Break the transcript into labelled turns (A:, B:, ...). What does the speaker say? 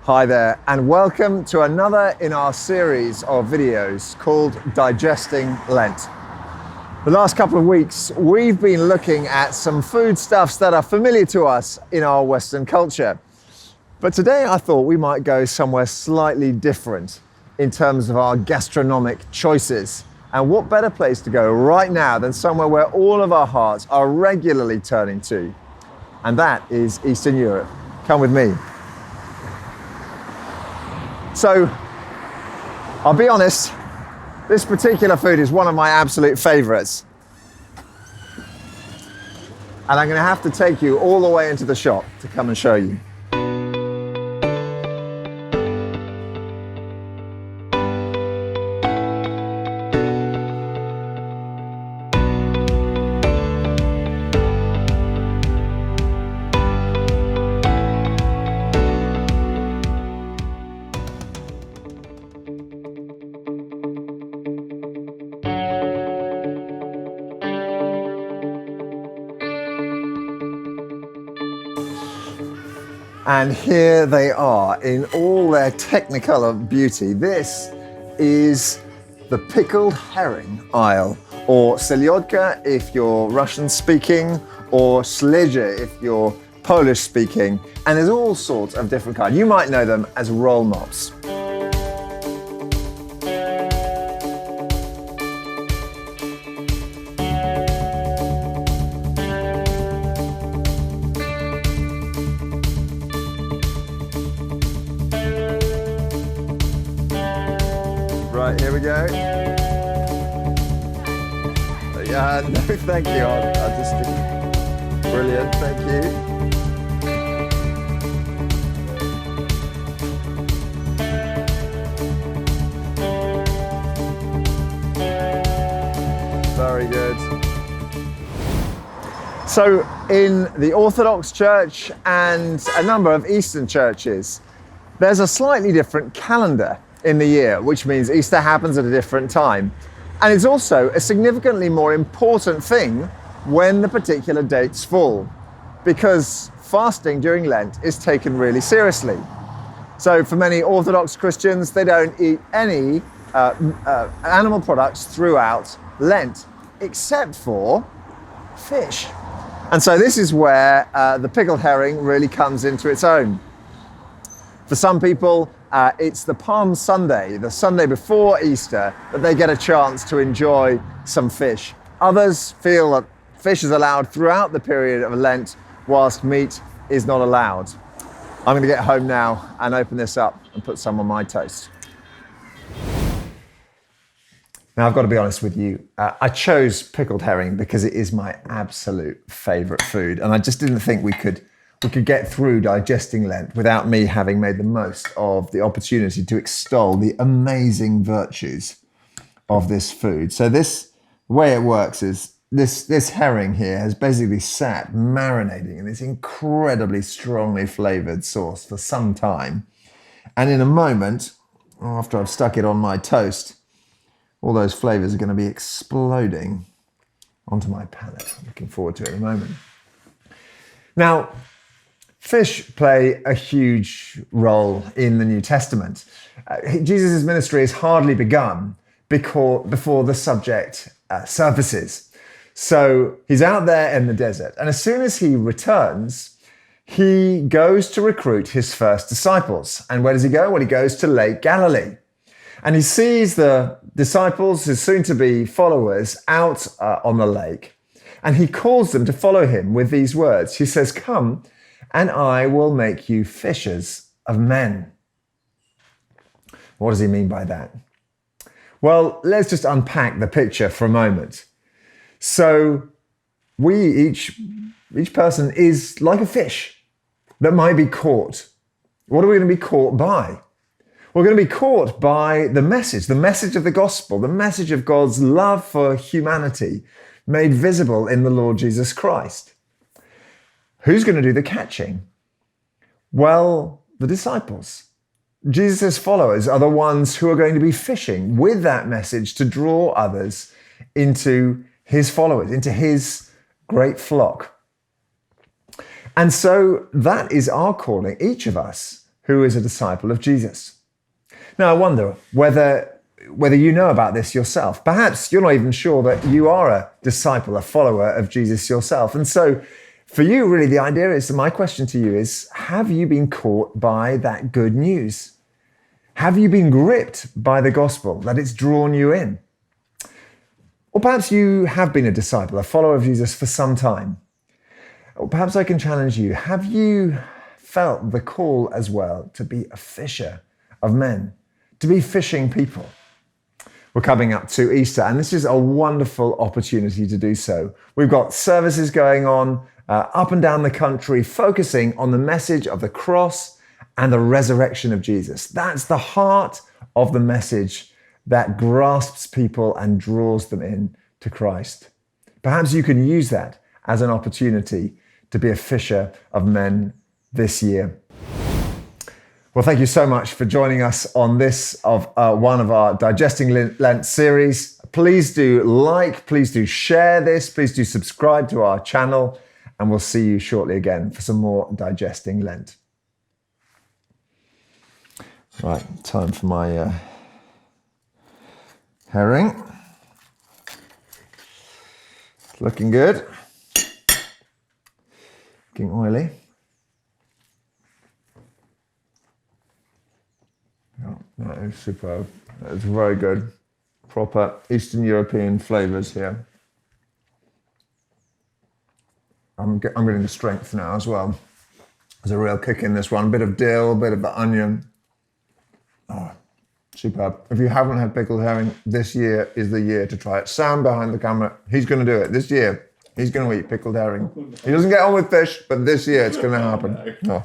A: Hi there, and welcome to another in our series of videos called Digesting Lent. The last couple of weeks, we've been looking at some foodstuffs that are familiar to us in our Western culture. But today I thought we might go somewhere slightly different in terms of our gastronomic choices. And what better place to go right now than somewhere where all of our hearts are regularly turning to? And that is Eastern Europe. Come with me. So, I'll be honest, this particular food is one of my absolute favorites. And I'm going to have to take you all the way into the shop to come and show you. And here they are in all their technicolor beauty. This is the pickled herring aisle, or selyodka if you're Russian speaking, or śledzie if you're Polish speaking. And there's all sorts of different kinds. You might know them as roll mops. Right, here we go. Yeah, no, thank you. I'll just brilliant, thank you. Very good. So, in the Orthodox Church and a number of Eastern churches, there's a slightly different calendar in the year, which means Easter happens at a different time. And it's also a significantly more important thing when the particular dates fall, because fasting during Lent is taken really seriously. So for many Orthodox Christians, they don't eat any animal products throughout Lent, except for fish. And so this is where the pickled herring really comes into its own. For some people, it's the Palm Sunday, the Sunday before Easter, that they get a chance to enjoy some fish. Others feel that fish is allowed throughout the period of Lent, whilst meat is not allowed. I'm going to get home now and open this up and put some on my toast. Now, I've got to be honest with you. I chose pickled herring because it is my absolute favourite food, and I just didn't think we could get through digesting Lent without me having made the most of the opportunity to extol the amazing virtues of this food. So the way it works is this herring here has basically sat marinating in this incredibly strongly flavoured sauce for some time. And in a moment, after I've stuck it on my toast, all those flavours are going to be exploding onto my palate. I'm looking forward to it in a moment. Now, fish play a huge role in the New Testament. Jesus' ministry has hardly begun before the subject surfaces. So he's out there in the desert, and as soon as he returns, he goes to recruit his first disciples. And where does he go? Well, he goes to Lake Galilee. And he sees the disciples, his soon-to-be followers, out on the lake. And he calls them to follow him with these words. He says, "Come, and I will make you fishers of men." What does he mean by that? Well, let's just unpack the picture for a moment. So each person is like a fish that might be caught. What are we going to be caught by? We're going to be caught by the message of the gospel, the message of God's love for humanity made visible in the Lord Jesus Christ. Who's going to do the catching? Well, the disciples. Jesus' followers are the ones who are going to be fishing with that message to draw others into his followers, into his great flock. And so that is our calling, each of us, who is a disciple of Jesus. Now, I wonder whether you know about this yourself. Perhaps you're not even sure that you are a disciple, a follower of Jesus yourself. And so for you, really, the idea is, my question to you is, have you been caught by that good news? Have you been gripped by the gospel, that it's drawn you in? Or perhaps you have been a disciple, a follower of Jesus for some time. Or perhaps I can challenge you. Have you felt the call as well to be a fisher of men, to be fishing people? We're coming up to Easter, and this is a wonderful opportunity to do so. We've got services going on up and down the country, focusing on the message of the cross and the resurrection of Jesus. That's the heart of the message that grasps people and draws them in to Christ. Perhaps you can use that as an opportunity to be a fisher of men this year. Well, thank you so much for joining us on this of one of our Digesting Lent series. Please do like, please do share this, please do subscribe to our channel, and we'll see you shortly again for some more Digesting Lent. Right, time for my herring. It's looking good. Looking oily. Oh, that is superb. That is very good. Proper Eastern European flavours here. I'm getting the strength now as well. There's a real kick in this one. A bit of dill, a bit of the onion. Oh, superb. If you haven't had pickled herring, this year is the year to try it. Sam behind the camera, he's going to do it. This year, he's going to eat pickled herring. He doesn't get on with fish, but this year it's going to happen. Oh.